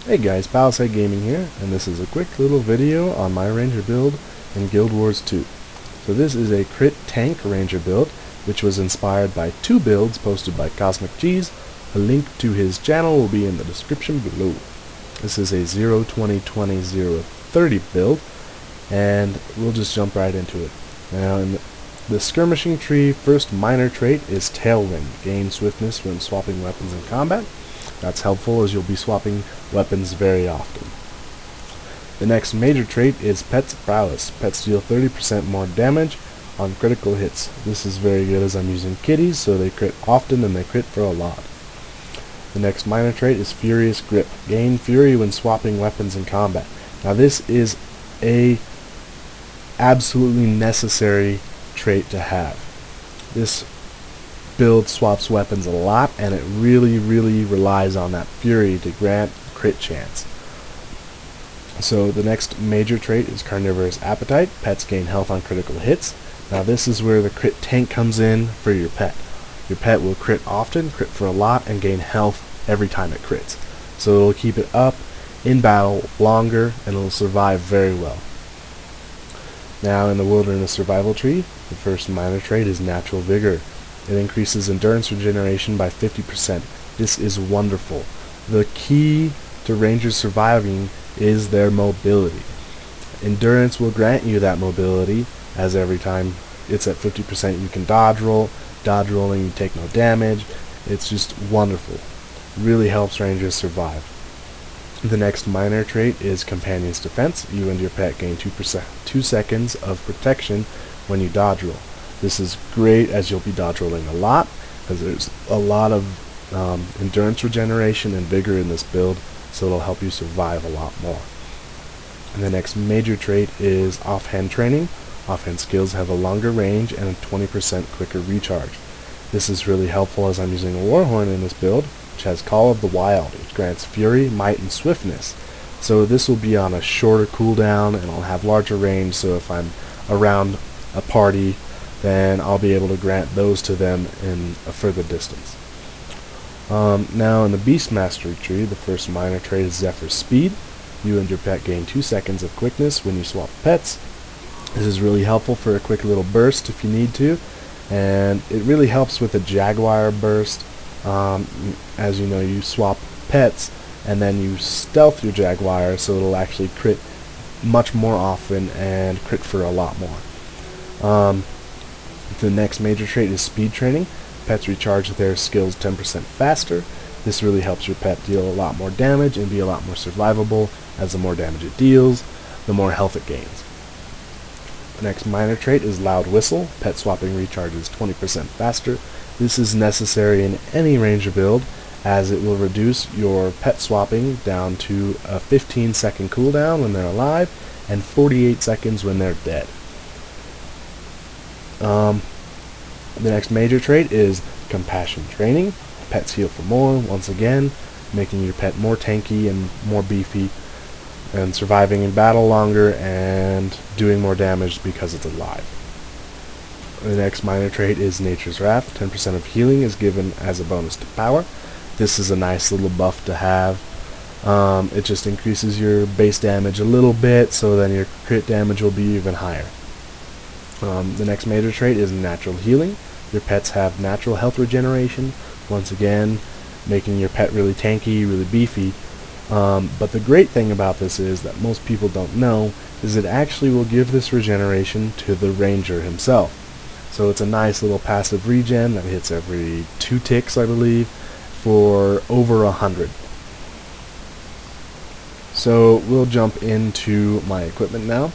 Hey guys, Palisade Gaming here, and this is a quick little video on my ranger build in Guild Wars 2. So this is a crit tank ranger build, which was inspired by two builds posted by Cosmic Cheese. A link to his channel will be in the description below. This is a 0-20-20-0-30 build, and we'll just jump right into it. Now in the skirmishing tree, first minor trait is Tailwind. Gain Swiftness when swapping weapons in combat. That's helpful as you'll be swapping weapons very often. The next major trait is Pet's Prowess. Pets deal 30% more damage on critical hits. This is very good as I'm using kitties, so they crit often and they crit for a lot. The next minor trait is Furious Grip. Gain Fury when swapping weapons in combat. Now this is a absolutely necessary trait to have. This build swaps weapons a lot, and it really relies on that fury to grant crit chance. So the next major trait is Carnivorous Appetite. Pets gain health on critical hits. Now this is where the crit tank comes in for your pet. Your pet will crit often, crit for a lot, and gain health every time it crits. So it'll keep it up in battle longer, and it'll survive very well. Now in the Wilderness Survival Tree, the first minor trait is Natural Vigor. It increases endurance regeneration by 50%. This is wonderful. The key to rangers surviving is their mobility. Endurance will grant you that mobility, as every time it's at 50% you can dodge roll. Dodge rolling, you take no damage. It's just wonderful. Really helps rangers survive. The next minor trait is Companion's Defense. You and your pet gain 2 seconds of protection when you dodge roll. This is great as you'll be dodge rolling a lot, because there's a lot of endurance regeneration and vigor in this build, so it'll help you survive a lot more. And the next major trait is Offhand Training. Offhand skills have a longer range and a 20% quicker recharge. This is really helpful as I'm using a Warhorn in this build, which has Call of the Wild. It grants Fury, Might, and Swiftness. So this will be on a shorter cooldown, and I'll have larger range, so if I'm around a party, then I'll be able to grant those to them in a further distance. Now in the Beast Mastery tree, the first minor trait is Zephyr's Speed. You and your pet gain 2 seconds of quickness when you swap pets. This is really helpful for a quick little burst if you need to, and it really helps with a Jaguar burst. As you know, you swap pets and then you stealth your Jaguar, so it'll actually crit much more often and crit for a lot more. The next major trait is Speed Training. Pets recharge their skills 10% faster. This really helps your pet deal a lot more damage and be a lot more survivable, as the more damage it deals, the more health it gains. The next minor trait is Loud Whistle. Pet swapping recharges 20% faster. This is necessary in any ranger build, as it will reduce your pet swapping down to a 15-second cooldown when they're alive and 48 seconds when they're dead. The next major trait is Compassion Training. Pets heal for more, once again, making your pet more tanky and more beefy, and surviving in battle longer and doing more damage because it's alive. The next minor trait is Nature's Wrath. 10% of healing is given as a bonus to power. This is a nice little buff to have. It just increases your base damage a little bit, so then your crit damage will be even higher. The next major trait is Natural Healing. Your pets have natural health regeneration, once again making your pet really tanky, really beefy. But the great thing about this is that most people don't know is it actually will give this regeneration to the ranger himself. So it's a nice little passive regen that hits every 2 ticks, I believe, for over 100. So we'll jump into my equipment now.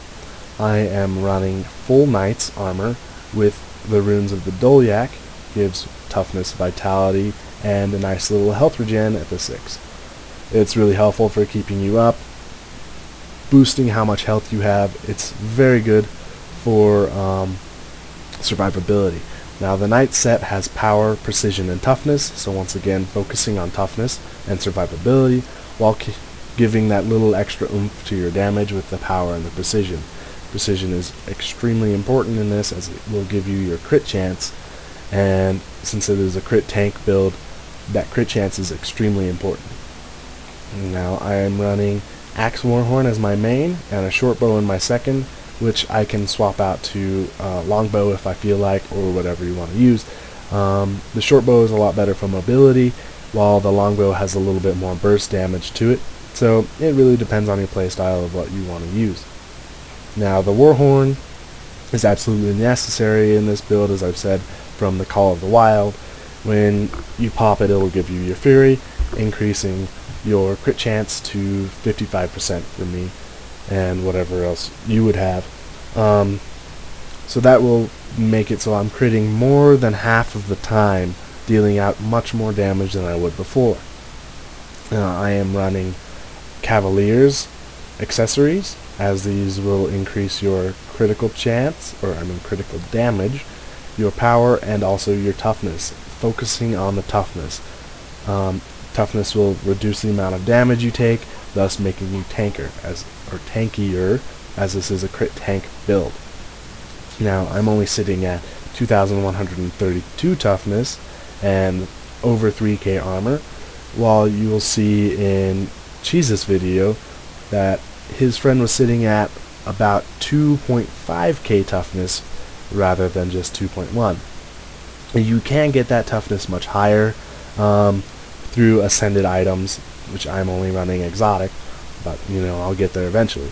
I am running full Knight's armor with the runes of the Dolyak. Gives toughness, vitality, and a nice little health regen at the 6. It's really helpful for keeping you up, boosting how much health you have. It's very good for survivability. Now the Knight set has power, precision, and toughness, so once again focusing on toughness and survivability while giving that little extra oomph to your damage with the power and the precision. Precision is extremely important in this, as it will give you your crit chance, and since it is a crit tank build, that crit chance is extremely important. Now I am running Axe Warhorn as my main and a short bow in my second, which I can swap out to longbow if I feel like, or whatever you want to use. The short bow is a lot better for mobility, while the longbow has a little bit more burst damage to it. So it really depends on your playstyle of what you want to use. Now the Warhorn is absolutely necessary in this build, as I've said, from the Call of the Wild. When you pop it, it'll give you your Fury, increasing your crit chance to 55% for me, and whatever else you would have. So that will make it so I'm critting more than half of the time, dealing out much more damage than I would before. I am running Cavaliers accessories, as these will increase your critical chance, critical damage, your power, and also your toughness, focusing on the toughness. Toughness will reduce the amount of damage you take, thus making you tankier, as this is a crit tank build. Now I'm only sitting at 2,132 toughness and over 3k armor, while you will see in Cheese's video that his friend was sitting at about 2.5k toughness rather than just 2.1. You can get that toughness much higher through ascended items, which I'm only running exotic, but I'll get there eventually.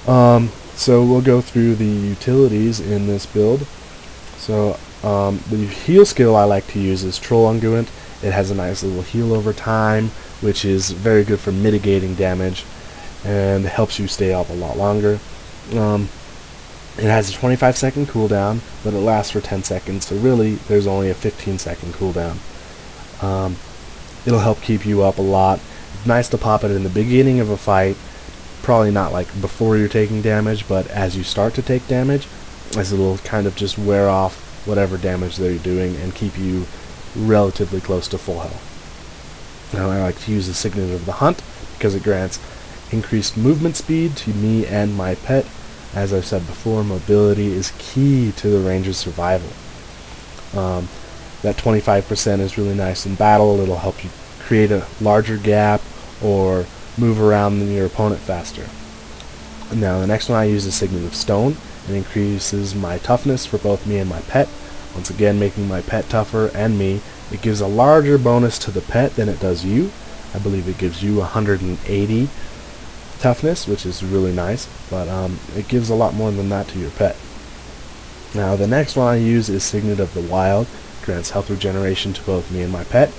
So we'll go through the utilities in this build. So the heal skill I like to use is Troll Unguent. It has a nice little heal over time, which is very good for mitigating damage and helps you stay up a lot longer. It has a 25-second cooldown, but it lasts for 10 seconds, so really there's only a 15-second cooldown. It'll help keep you up a lot. It's nice to pop it in the beginning of a fight, probably not like before you're taking damage, but as you start to take damage, as it'll kind of just wear off whatever damage they're doing and keep you relatively close to full health. Now I like to use the Signet of the Hunt because it grants increased movement speed to me and my pet. As I've said before, mobility is key to the ranger's survival. That 25% is really nice in battle. It'll help you create a larger gap or move around than your opponent faster. Now the next one I use is Signet of Stone. It increases my toughness for both me and my pet, once again making my pet tougher and me. It gives a larger bonus to the pet than it does you. I believe it gives you 180 toughness, which is really nice, but it gives a lot more than that to your pet. Now the next one I use is Signet of the Wild. It grants health regeneration to both me and my pet.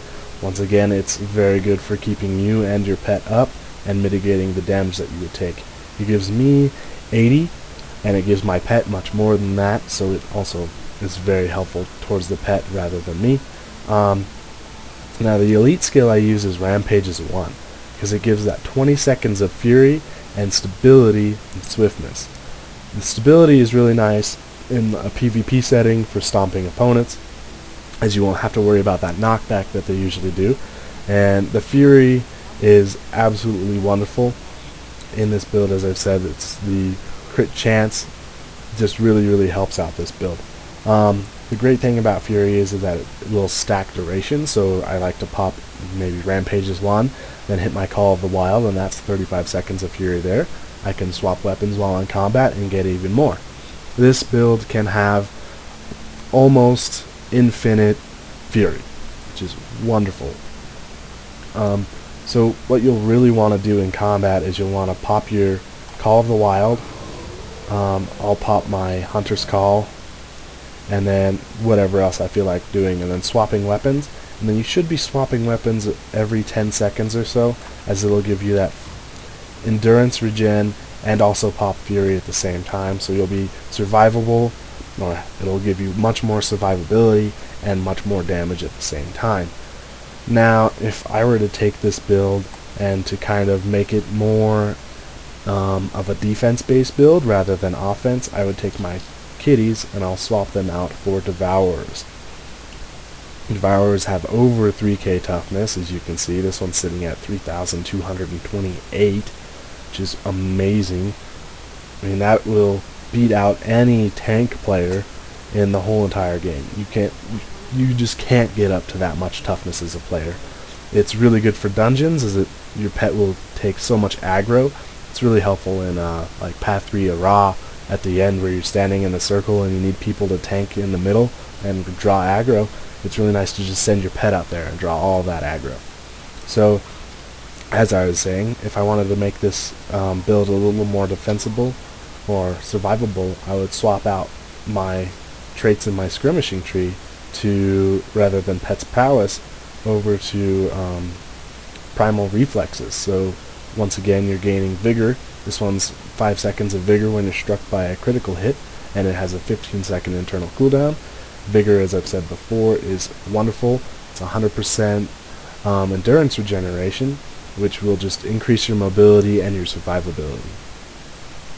Once again, it's very good for keeping you and your pet up and mitigating the damage that you would take. It gives me 80, and it gives my pet much more than that, so it also is very helpful towards the pet rather than me. Now the elite skill I use is Rampage as 1, because it gives that 20 seconds of fury and stability and swiftness. The stability is really nice in a PvP setting for stomping opponents, as you won't have to worry about that knockback that they usually do. And the fury is absolutely wonderful in this build. As I've said, it's the crit chance just really helps out this build. The great thing about fury is that it will stack duration, so I like to pop maybe Rampage as 1, then hit my Call of the Wild, and that's 35 seconds of fury there. I can swap weapons while in combat and get even more. This build can have almost infinite fury, which is wonderful. So what you'll really want to do in combat is you'll want to pop your Call of the Wild. I'll pop my Hunter's Call, and then whatever else I feel like doing, and then swapping weapons. And then you should be swapping weapons every 10 seconds or so, as it'll give you that endurance regen and also pop fury at the same time, so you'll be survivable, or it'll give you much more survivability and much more damage at the same time. Now if I were to take this build and to kind of make it more of a defense based build rather than offense, I would take my kitties and I'll swap them out for Devourers. Devourers have over 3k toughness, as you can see. This one's sitting at 3,228, which is amazing. I mean, that will beat out any tank player in the whole entire game. You just can't get up to that much toughness as a player. It's really good for dungeons, as it your pet will take so much aggro. It's really helpful in like Path 3 Ra at the end, where you're standing in a circle and you need people to tank in the middle and draw aggro. It's really nice to just send your pet out there and draw all that aggro. So, as I was saying, if I wanted to make this build a little more defensible or survivable, I would swap out my traits in my skirmishing tree to, rather than pet's prowess, over to primal reflexes. So once again, you're gaining vigor. This one's 5 seconds of vigor when you're struck by a critical hit, and it has a 15-second internal cooldown. Vigor, as I've said before, is wonderful. It's 100% endurance regeneration, which will just increase your mobility and your survivability.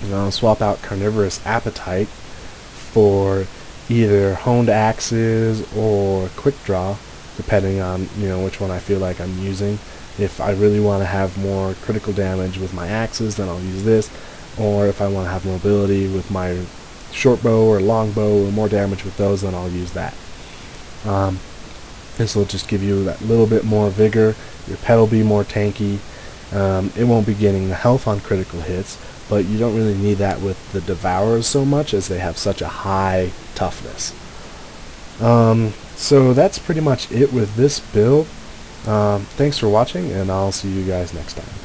And I'll swap out carnivorous appetite for either honed axes or quick draw, depending on which one I feel like I'm using. If I really want to have more critical damage with my axes, then I'll use this. Or if I want to have mobility with my short bow or long bow, or more damage with those, then I'll use that. This will just give you that little bit more vigor. Your pet will be more tanky. It won't be getting the health on critical hits, but you don't really need that with the Devourers so much, as they have such a high toughness. So that's pretty much it with this build. Thanks for watching, and I'll see you guys next time.